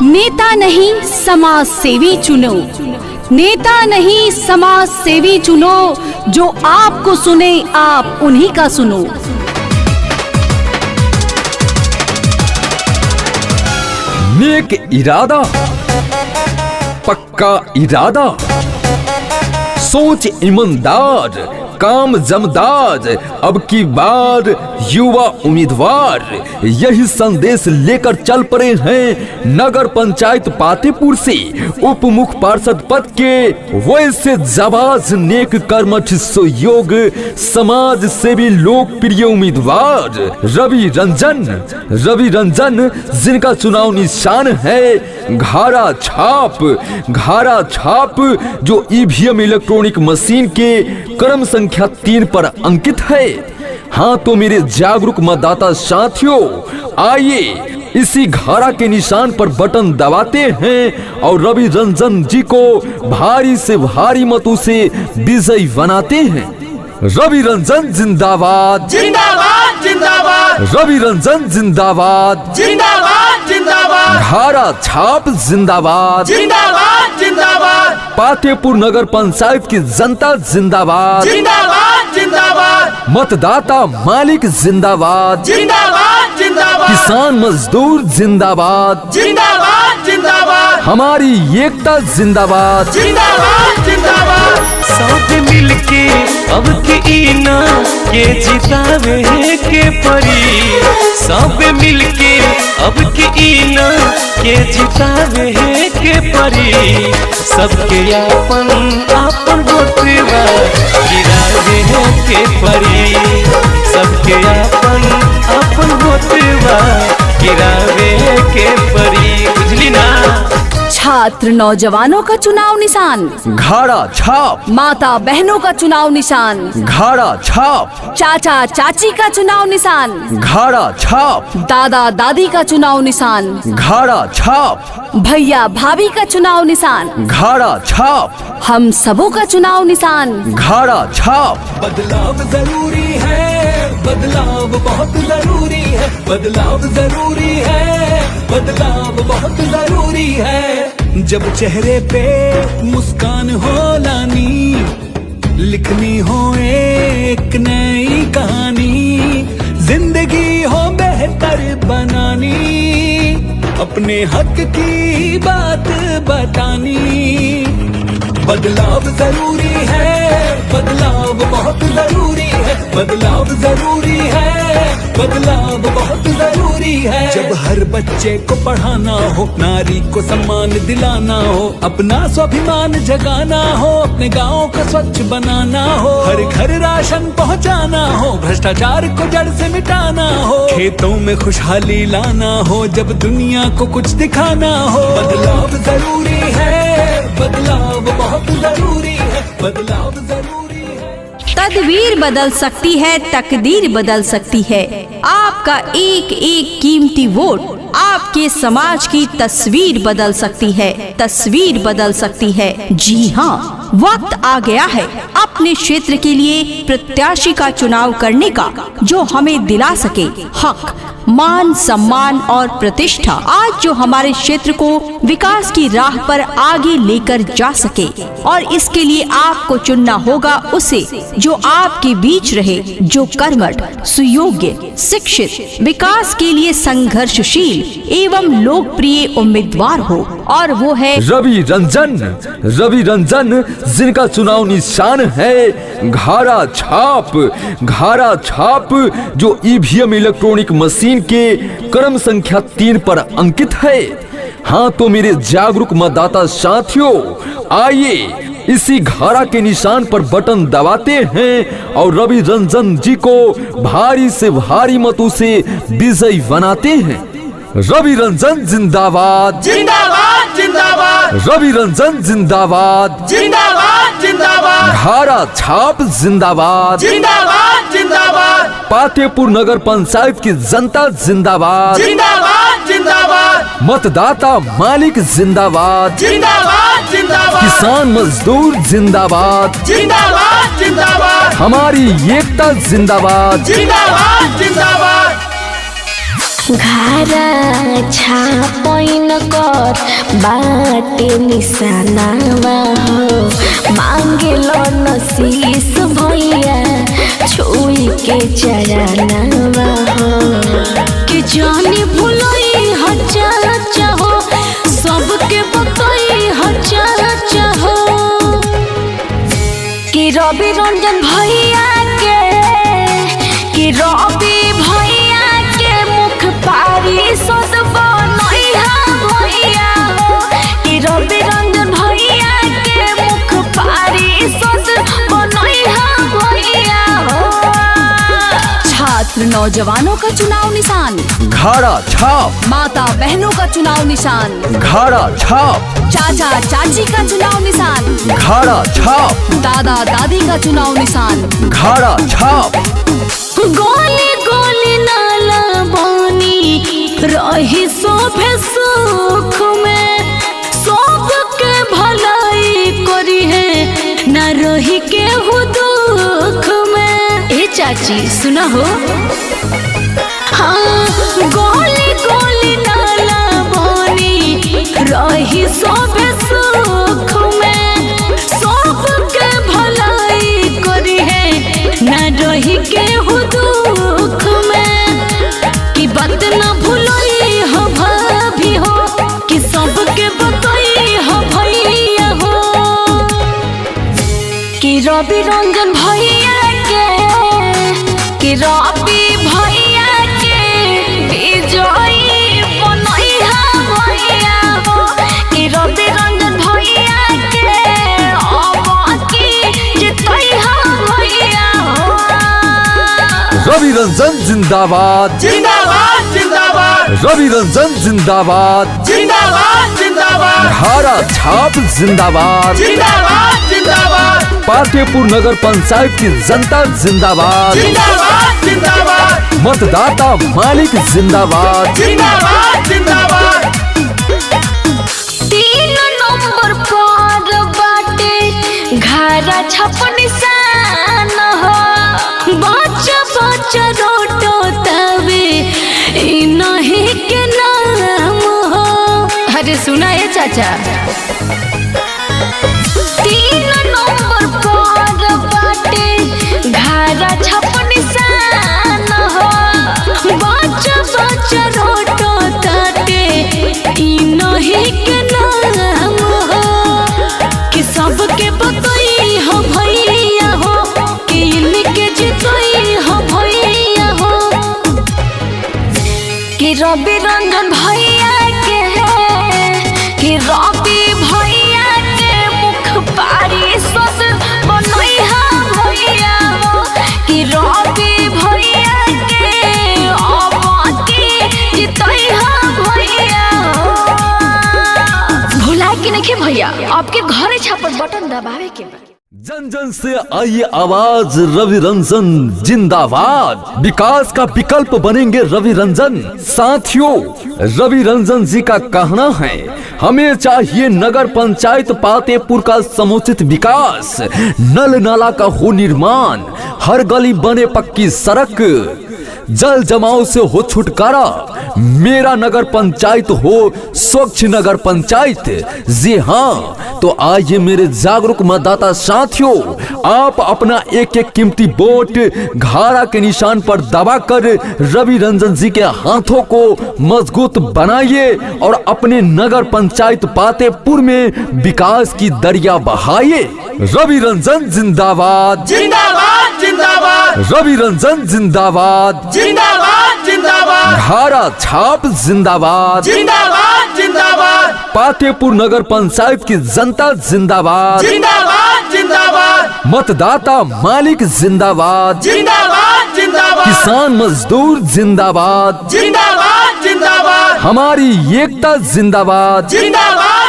नेता नहीं समाज सेवी चुनो, नेता नहीं समाज सेवी चुनो, जो आपको सुने आप उन्हीं का सुनो। नेक इरादा, पक्का इरादा, सोच ईमानदार, काम जमदार, अब की बार युवा उम्मीदवार, यही संदेश लेकर चल पड़े हैं नगर पंचायत पातेपुर से उप मुख्य पार्षद पद के वैसे जाबाज नेक कर्मठ सुयोग समाज सेवी लोकप्रिय उम्मीदवार रवि रंजन, जिनका चुनाव निशान है घारा छाप, जो ईवीएम इलेक्ट्रॉनिक मशीन के क्रम संख्या 3 पर अंकित है। हाँ तो मेरे जागरूक मतदाता साथियों, आइए इसी घारा के निशान पर बटन दबाते हैं और रवि रंजन जी को भारी से भारी मतों से विजयी बनाते हैं। रवि रंजन जिंदाबाद, जिंदाबाद जिंदाबाद, रवि रंजन जिंदाबाद, जिंदाबाद जिंदाबाद, घारा छाप जिंदाबाद, जिंदाबाद जिंदाबाद, पातेपुर नगर पंचायत की जनता जिंदाबाद, जिंदाबाद जिंदाबाद, मतदाता मालिक जिंदाबाद, जिंदाबाद जिंदाबाद, किसान मजदूर जिंदाबाद, जिंदाबाद जिंदाबाद, हमारी एकता जिंदाबाद, जिंदाबाद जिंदाबाद। सब मिलके अब के ना ये जितावे के परी, सब मिलके अब के ना ये जितावे के परी, सबके आपन आपन वोटवा गिरावे के परी, सबके आपन आपन वोटवा गिरावे के परी, बुझली ना। छात्र नौजवानों का चुनाव निशान घारा छाप, माता बहनों का चुनाव निशान घारा छाप, चाचा चाची का चुनाव निशान, घारा छाप, दादा दादी का चुनाव निशान, घारा छाप, भैया भाभी का चुनाव निशान, घारा छाप, हम सबों का चुनाव निशान, घारा छाप। बदलाव जरूरी है, बदलाव बहुत जरूरी है, बदलाव जरूरी है, बदलाव बहुत जरूरी है। जब चेहरे पे मुस्कान हो लानी, लिखनी हो एक नई कहानी, जिंदगी हो बेहतर बनानी, अपने हक की बात बतानी। बदलाव जरूरी है, बदलाव बहुत जरूरी है, बदलाव जरूरी है, बदलाव बहुत जरूरी है। जब हर बच्चे को पढ़ाना हो, नारी को सम्मान दिलाना हो, अपना स्वाभिमान जगाना हो, अपने गाँव को स्वच्छ बनाना हो, हर घर राशन पहुँचाना हो, भ्रष्टाचार को जड़ से मिटाना हो, खेतों में खुशहाली लाना हो, जब दुनिया को कुछ दिखाना हो। बदलाव जरूरी है, बदलाव बहुत जरूरी है, बदलाव जरूरी है। तदबीर बदल सकती है, तकदीर बदल सकती है। आपका एक एक कीमती वोट आपके समाज की तस्वीर बदल सकती है, तस्वीर बदल सकती है। जी हाँ, वक्त आ गया है अपने क्षेत्र के लिए प्रत्याशी का चुनाव करने का, जो हमें दिला सके हक, मान, सम्मान और प्रतिष्ठा। आज जो हमारे क्षेत्र को विकास की राह पर आगे लेकर जा सके, और इसके लिए आपको चुनना होगा उसे जो आपके बीच रहे, जो कर्मठ, सुयोग्य, शिक्षित, विकास के लिए संघर्षशील एवं लोकप्रिय उम्मीदवार हो, और वो है रवि रंजन, जिनका चुनाव निशान है घारा छाप, जो ईवीएम इलेक्ट्रॉनिक मशीन के क्रम संख्या 3 पर अंकित है। हाँ तो मेरे जागरूक मतदाता साथियों, आइए इसी घारा के निशान पर बटन दबाते हैं और रवि रंजन जी को भारी से भारी मतों से विजयी बनाते हैं। रवि रंजन जिंदाबाद, जिंदाबाद जिंदाबाद, रवि रंजन जिंदाबाद, जिंदाबाद जिंदाबाद, घारा छाप जिंदाबाद, जिंदाबाद जिंदाबाद, पातेपुर नगर पंचायत की जनता जिंदाबाद, जिंदाबाद जिंदाबाद, मतदाता मालिक जिंदाबाद, जिंदाबाद जिंदाबाद, किसान मजदूर जिंदाबाद, जिंदाबाद जिंदाबाद, हमारी एकता जिंदाबाद, जिंदाबाद जिंदाबाद। घारा छापैन को पर बाटे निशानावा हो, मांगे लो नसीस भैया छुई के चरनावा हो। कि जानी भुलई हजा चाहो, सबके बताई हजा चाहो। कि रवि रंजन भैया के, कि रवि भैया के मुख पारी सद बनैहा भैया हो। कि रवि रंजन भैया के मुख पारी सद बनैहा भैया हो। छात्र नौजवानों का चुनाव निशान घाड़ा छाप, माता बहनों का चुनाव निशान घाड़ा छाप, चाचा चाची का चुनाव निशान घाड़ा छाप, दादा दादी का चुनाव निशान घाड़ा छाप। गोली गोली नाला बानी रही सोभे सुख में, सबके भलाई करी है न रही के हो दुख में। ए चाची सुना हो, हाँ गोली गोली नाला बानी रही सोभे सुख में, सबके भलाई करी है न रही के हो दुख में। कि बात न भूलई हो भाभी हो, कि सबके बताई हो भैया हो। कि रवि रंजन भैया के, कि रवि भैया के विजयी बनैहा भैया हो। कि रवि रंजन भैया के अब की जितैहा भैया हो। रवि रंजन जिंदाबाद जिंदाबाद जिंदाबाद रवि रंजन जिंदाबाद जिंदाबाद जिंदाबाद घाड़ा छाप जिंदाबाद जिंदाबाद जिंदाबाद पातेपुर नगर पंचायत की जनता जिंदाबाद जिंदाबाद जिंदाबाद मतदाता मालिक जिंदाबाद जिंदाबाद जिंदाबाद। 3 नंबर पर बाटे घाड़ा छाप निशान हो, बच्चा बच्चा रोटो तवे ई नहीं के नाम हो। अरे सुना है चाचा, 3 नंबर पर बाटे घाड़ा छाप निशान हो, बच्चा बच्चा रोटो ताटे ई नहीं के नाम हो। कि सबके बताई हो भैया हो, कि इनके जितई हो भैया हो। कि रवि रंजन भैया के, कि रवि भैया के मुख पारी सद बनैहा भैया हो। कि रवि भैया के अब की जितैहा भैया हो। भुला कि नहीं भैया, आपके घरे छापर बटन दबावे के बा। जन जन से आई आवाज रवि रंजन जिंदाबाद। विकास का विकल्प बनेंगे रवि रंजन। साथियों, रवि रंजन जी का कहना है, हमें चाहिए नगर पंचायत पातेपुर का समुचित विकास, नल नाला का हो निर्माण, हर गली बने पक्की सड़क, जल जमाव से हो छुटकारा, मेरा नगर पंचायत हो स्वच्छ नगर पंचायत। जी हाँ, तो आइए मेरे जागरूक मतदाता साथियों, आप अपना एक एक कीमती वोट घाड़ा के निशान पर दबाकर रवि रंजन जी के हाथों को मजबूत बनाइए और अपने नगर पंचायत पातेपुर में विकास की दरिया बहाइए। रवि रंजन जिंदाबाद जिंदाबाद जिंदाबाद रवि रंजन जिंदाबाद जिंदाबाद जिंदाबाद घाड़ा छाप जिंदाबाद जिंदाबाद जिंदाबाद पातेपुर नगर पंचायत की जनता जिंदाबाद जिंदाबाद जिंदाबाद मतदाता मालिक जिंदाबाद जिंदाबाद जिंदाबाद किसान मजदूर जिंदाबाद जिंदाबाद जिंदाबाद हमारी एकता जिंदाबाद जिंदाबाद